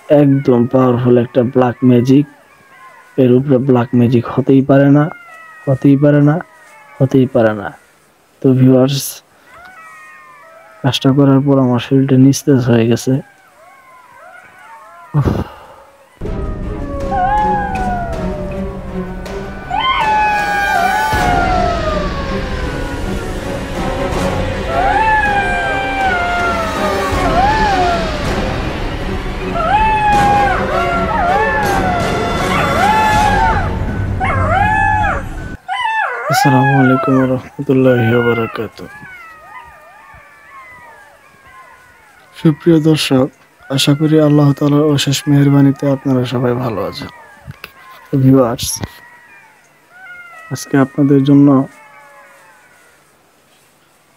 একদম পাওয়ারফুল একটা black magic. এর উপরে ব্ল্যাক ম্যাজিক হতেই পারে না, হতেই পারে না, হতেই পারে না। তো ভিউয়ার্স, কাজটা করার পর আমার শরীরটা নিস্তেজ হয়ে গেছে। আসসালামু আলাইকুম ওয়া রাহমাতুল্লাহি ওয়া বারাকাতুহু। সুপ্রিয় দর্শক, আশা করি আল্লাহ তাআলার অশেষ মেহেরবানিতে আপনারা সবাই ভালো আছেন। ভিউয়ার্স, আজকে আপনাদের জন্য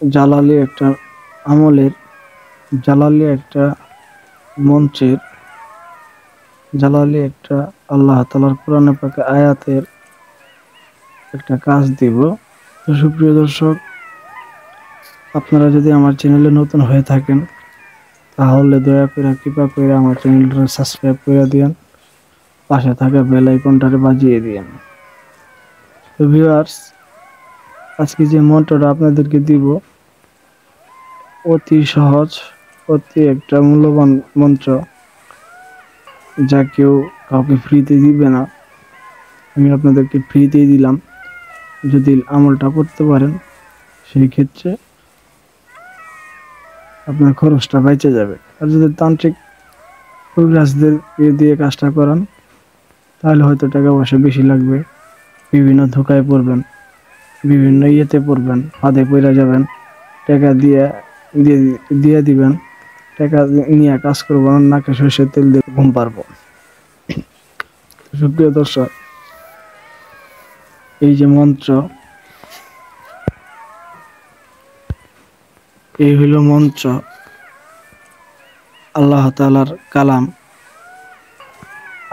জালালি একটা আমলের, জালালি একটা মঞ্চের, জালালি একটা আল্লাহ তাআলার কোরআনে পাকে আয়াতের একটা কাজ দিব। তো সুপ্রিয় দর্শক, আপনারা যদি আমার চ্যানেলে নতুন হয়ে থাকেন তাহলে দয়া করে কৃপা করে আমার চ্যানেলটা সাবস্ক্রাইব করে দিয়েন, পাশে থাকা বেল আইকনটারে বাজিয়ে দিয়েন। তো ভিউয়ার্স, আজকে যে মন্ত্রটা আপনাদেরকে দিব অতি সহজ, অতি একটা মূল্যবান মন্ত্র, যা কেউ কাউকে ফ্রিতে দিবে না। আমি আপনাদেরকে ফ্রিতেই দিলাম। যদি আমলটা করতে পারেন সেই ক্ষেত্রে আপনার খরচটা বেঁচে যাবে। আর যদি তান্ত্রিক কবিরাজদের দিয়ে কাজটা করান তাহলে হয়তো টাকা পয়সা বেশি লাগবে, বিভিন্ন ধোকায় পড়বেন, বিভিন্ন ইয়েতে পড়বেন, ফাঁদে পড়ে যাবেন, টাকা দিয়ে দিয়ে দিয়ে দিবেন, টাকা নিয়ে কাজ করবো না, নাকে সরষের তেল দিয়ে ঘুম পারবো। সুপ্রিয় দর্শক, এই যে মন্ত্র, এই হইল মন্ত্র, আল্লাহ তাআলার কালাম।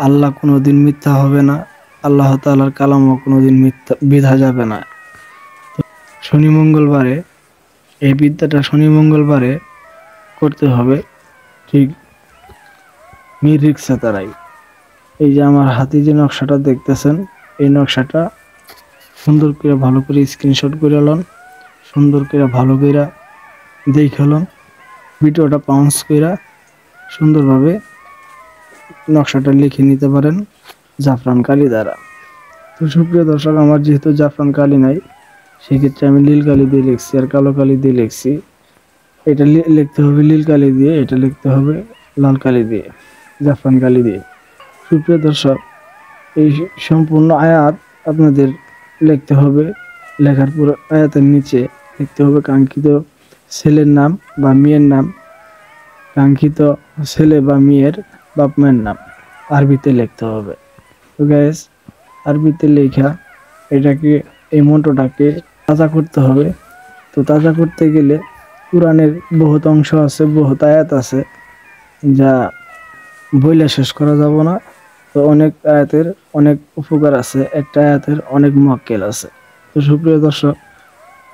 আল্লাহ কোনোদিন মিথ্যা হবে না, আল্লাহ তাআলার কালামও কোনোদিন মিথ্যা বিধা যাবে না। শনি মঙ্গলবারে এই বিদ্যাটা শনি মঙ্গলবারে করতে হবে, ঠিক নির্রিক্সা তারাই। এই যে আমার হাতে যে নকশাটা দেখতেছেন, এই নকশাটা সুন্দর করে ভালো করে স্ক্রিনশট করে লন, সুন্দর করে ভালো করে দেখে লন, ভিডিওটা পাউন্স করে সুন্দরভাবে নকশাটা লিখে নিতে পারেন জাফরান কালি দ্বারা। তো সুপ্রিয় দর্শক, আমার যেহেতু জাফরান কালি নাই, সেক্ষেত্রে আমি নীল কালি দিয়ে লিখছি আর কালো কালি দিয়ে লিখছি। এটা লিখতে হবে নীল কালি দিয়ে, এটা লিখতে হবে লাল কালি দিয়ে, জাফরান কালি দিয়ে। সুপ্রিয় দর্শক, এই সম্পূর্ণ আয়াত আপনাদের লিখতে হবে। লেখার পর আয়াতের নিচে লিখতে হবে কাঙ্ক্ষিত ছেলের নাম বা মেয়ের নাম, কাঙ্ক্ষিত ছেলে বা মেয়ের বাপ মায়ের নাম আরবিতে লিখতে হবে। তো গাইস, আরবিতে লেখা এটাকে, এই মন্ত্রটাকে তাজা করতে হবে। তো তাজা করতে গেলে কোরআনের বহুত অংশ আছে, বহুত আয়াত আছে, যা বইলে শেষ করা যাব না। তো অনেক আয়াতের অনেক উপকার আছে, একটা আয়াতের অনেক মক্কেল আছে। তো সুপ্রিয় দর্শক,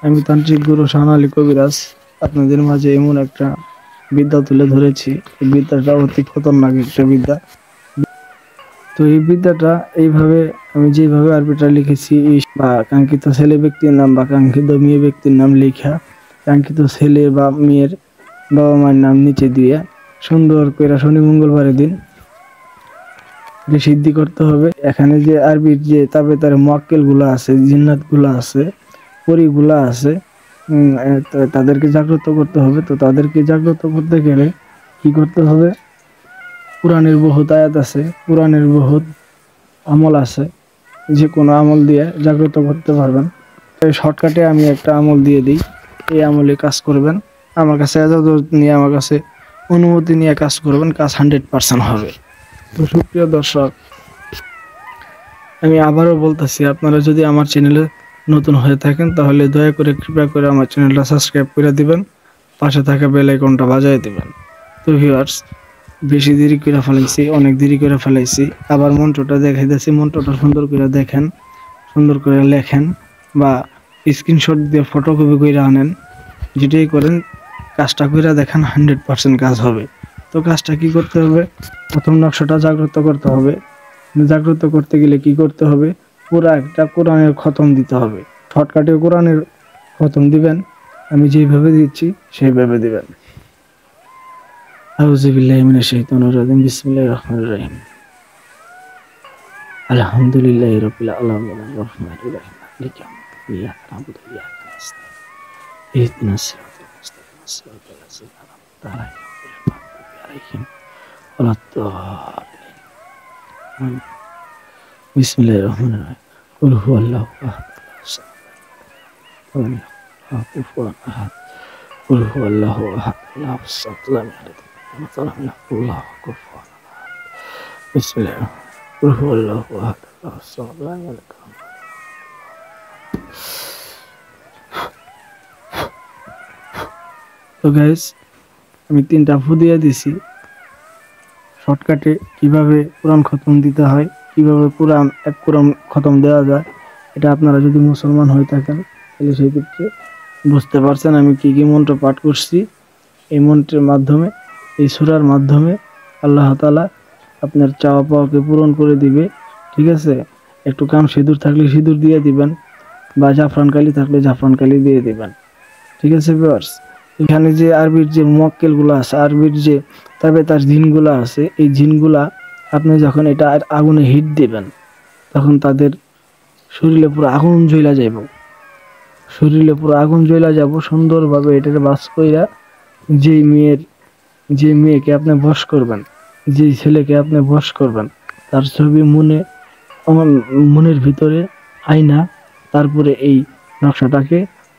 আমি তান্ত্রিক গুরু শাহন আলী কবিরাজ আপনাদের মাঝে এমন একটা বিদ্যা তুলে ধরেছি। এই বিদ্যাটা অতি খতরনাক একটা বিদ্যা। তো এই বিদ্যাটা এইভাবে, আমি যেভাবে আরবিটা লিখেছি, বা কাঙ্ক্ষিত ছেলে ব্যক্তির নাম বা কাঙ্ক্ষিত মেয়ে ব্যক্তির নাম লেখা, কাঙ্ক্ষিত ছেলে বা মেয়ের বাবা মায়ের নাম নিচে দিয়ে সুন্দর করে শনি মঙ্গলবারের দিন সিদ্ধি করতে হবে। এখানে যে আরবির যে তাবেতার মোয়াক্কেল গুলা আছে, জিন্নাত গুলা আছে, পরি গুলা আছে, তাদেরকে জাগ্রত করতে হবে। তো তাদেরকে জাগ্রত করতে গেলে কি করতে হবে? কোরআনের বহুত আয়াত আছে, কোরআনের বহুত আমল আছে, যে কোনো আমল দিয়ে জাগ্রত করতে পারবেন। এই শর্টকাটে আমি একটা আমল দিয়ে দিই, এই আমলে কাজ করবেন, আমার কাছে এজাজত নিয়ে, আমার কাছে অনুমতি নিয়ে কাজ করবেন, কাজ 100% হবে। তো সুপ্রিয় দর্শক, আমি আবারও বলতেছি, আপনারা যদি আমার চ্যানেলে নতুন হয়ে থাকেন তাহলে দয়া করে কৃপা করে আমার চ্যানেলটা সাবস্ক্রাইব করে দিবেন, পাশে থাকা বেল আইকনটা বাজিয়ে দিবেন। তো ভিউয়ার্স, বেশি দেরি করে ফেলাইছি, অনেক দেরি করে ফেলাইছি। আবার মন্ত্রটা দেখাইতেছি, মন্ত্রটা সুন্দর করে দেখেন, সুন্দর করে লেখেন, বা স্ক্রিনশট দিয়ে ফটোকপি করে আনেন, যেটাই করেন কাজটা করে দেখেন, 100% কাজ হবে। তো কাজটা কি করতে হবে, প্রথম নকশাটা জাগ্রত করতে হবে। জাগ্রত করতে গেলে কি করতে হবে, পুরা একটা কোরআনের খতম দিতে হবে। শর্টকাটে কোরআনের খতম দিবেন, আমি যেভাবে দিচ্ছি সেইভাবে দিবেন। আউযু বিল্লাহি মিনাশ শাইতানির রাজিম, বিসমিল্লাহির রহমানির রহিম। আলহামদুলিল্লাহি রাব্বিল আলামিন, আর-রাহমানির রহিম, মালিকি ইয়াউমিদ্দিন, ইয়্যাকা না'বুদু ওয়া ইয়্যাকা নাস্তাঈন, ইহদিনাস সিরাতাল মুস্তাকিম, সিরাতাল লাযীনা আন'আমতা আলাইহিম, গায়রিল মাগদুবি আলাইহিম ওয়া লাদ-দাল্লিন। আমিন। বিসমিল্লাহির রহমানির রহিম। কুল হুয়াল্লাহু আহাদ, আল্লাহু সামাদ, কুফুয়ান আহাদ। কুল হুয়াল্লাহু আহাদ, আল্লাহু সামাদ, লাম ইয়ালিদ ওয়া লাম ইউলাদ ওয়া লাম ইয়াকুল লাহু কুফুয়ান আহাদ। বিসমিল্লাহির রহমানির রহিম। কুল হুয়াল্লাহু আহাদ, আল্লাহু সামাদ, লাম ইয়ালিদ ওয়া লাম ইউলাদ। তো গাইস, আমি 3টা ফু দিয়ে দিছি। শর্টকাটে কিভাবে কোরআন খতম দিতে হয়, কিভাবে কোরআন এক কোরআন খতম দেওয়া যায়, এটা আপনারা যদি মুসলমান হয়ে থাকেন তাহলে সেই ক্ষেত্রে বুঝতে পারছেন আমি কি কি মন্ত্র পাঠ করছি। এই মন্ত্রের মাধ্যমে, এই সূরার মাধ্যমে আল্লাহ তাআলা আপনার চাওয়া পাওয়াকে পূরণ করে দিবে। ঠিক আছে, একটু কাম সিঁদুর থাকলে সিঁদুর দিয়ে দিবেন, বা জাফরান কালি থাকলে জাফরান কালি দিয়ে দিবেন। ঠিক আছে ভিউয়ার্স, এখানে যে আরবির যে মুয়াক্কেলগুলো আছে, আরবির যে তবে তার জিনগুলো আছে, এই জিনগুলা আপনি যখন এটা আগুনে হিট দিবেন তখন তাদের শরীরে পুরো আগুন জ্বলা যাইব, শরীরে পুরো আগুন জ্বলা যাব। সুন্দরভাবে এটার বাস কইরা যে মেয়েকে আপনি বশ করবেন, যে ছেলেকে আপনি বশ করবেন, তার ছবি মনের ভিতরে আয়না, তারপরে এই নকশাটাকে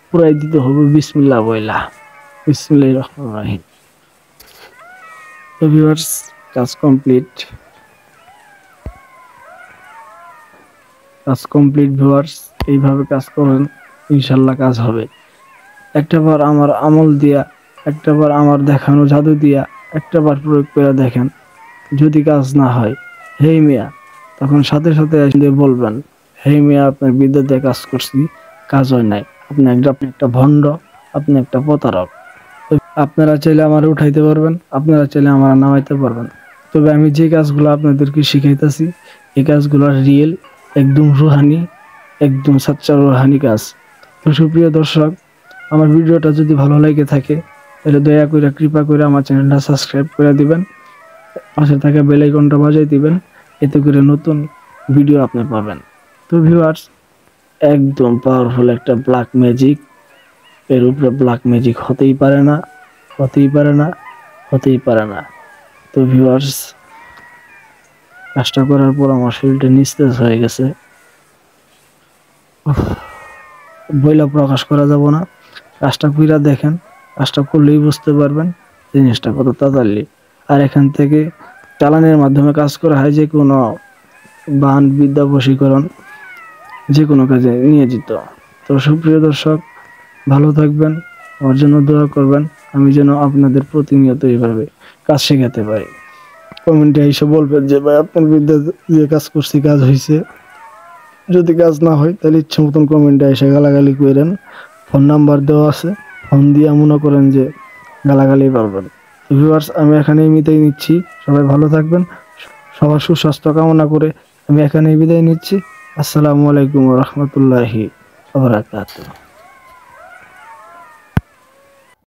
পুরাই দিতে হবে বিসমিল্লাহ বইলা। বিসমিল্লাহির রহমানির রহিম। তো ভিউয়ার্স, কাজ কমপ্লিট, ভিউয়ার্স। এইভাবে কাজ করেন, ইনশাল্লাহ কাজ হবে। একটাবার আমার আমল দিয়া, একটাবার আমার দেখানো জাদু দিয়া একটাবার প্রয়োগ করে দেখেন, যদি কাজ না হয় হেই মিয়া, তখন সাথে সাথে এসে বলবেন, হেই মিয়া আপনার বিদ্যাতে কাজ করছি, কাজ হয় নাই, আপনি একটা ভণ্ড, আপনি একটা প্রতারক। আপনারা চাইলে আমার উঠাইতে পারবেন, আপনারা চাইলে আমার নামাইতে পারবেন, তবে আমি যে কাজগুলো আপনাদেরকে শিখাইতেছি এই কাজগুলো রিয়েল, একদম রুহানি, একদম সাচ্চা রুহানি কাজ। তো সুপ্রিয় দর্শক, আমার ভিডিওটা যদি ভালো লাগে থাকে তাহলে দয়া করে কৃপা করে আমার চ্যানেলটা সাবস্ক্রাইব করে দিবেন, পাশে থাকা বেল আইকনটা বাজিয়ে দিবেন, এতে করে নতুন ভিডিও আপনি পাবেন। তো ভিউয়ার্স, একদম পাওয়ারফুল একটা ব্ল্যাক ম্যাজিক, এর উপরে ব্ল্যাক ম্যাজিক হতেই পারে না, হতেই পারে না, হতেই পারে না। তো ভিউয়ার্স, কাজটা করার পর আমার শরীরটা নিস্তেজ হয়ে গেছে, বইলা প্রকাশ করা যাব না। কাজটা কইরা দেখেন, কাজটা করলেই বুঝতে পারবেন জিনিসটা কত তাড়াতাড়ি। আর এখান থেকে চালানের মাধ্যমে কাজ করা হয়, যে কোনো বান বিদ্যা বশীকরণ যে কোনো কাজে নিয়োজিত। তো সুপ্রিয় দর্শক, ভালো থাকবেন, আমার জন্য দোয়া করবেন, আমি যেন আপনাদের প্রতিনিয়ত এইভাবে কাজ শেখাতে পারি। কমেন্টে এসে বলবেন যে ভাই আপনার বিদ্যা যে কাজ করছি কাজ হয়েছে, যদি কাজ না হয় তাহলে ইচ্ছে মতন কমেন্টে এসে গালাগালি করেন। ফোন নাম্বার দেওয়া আছে, ফোন দিয়ে মনে করেন যে গালাগালি পারবেন। তো ভিউয়ার্স, আমি এখানেই বিদায় নিচ্ছি, সবাই ভালো থাকবেন, সবার সুস্বাস্থ্য কামনা করে আমি এখানেই বিদায় নিচ্ছি। আসসালামু আলাইকুম ওয়া রাহমাতুল্লাহি ওয়া বারাকাতুহু।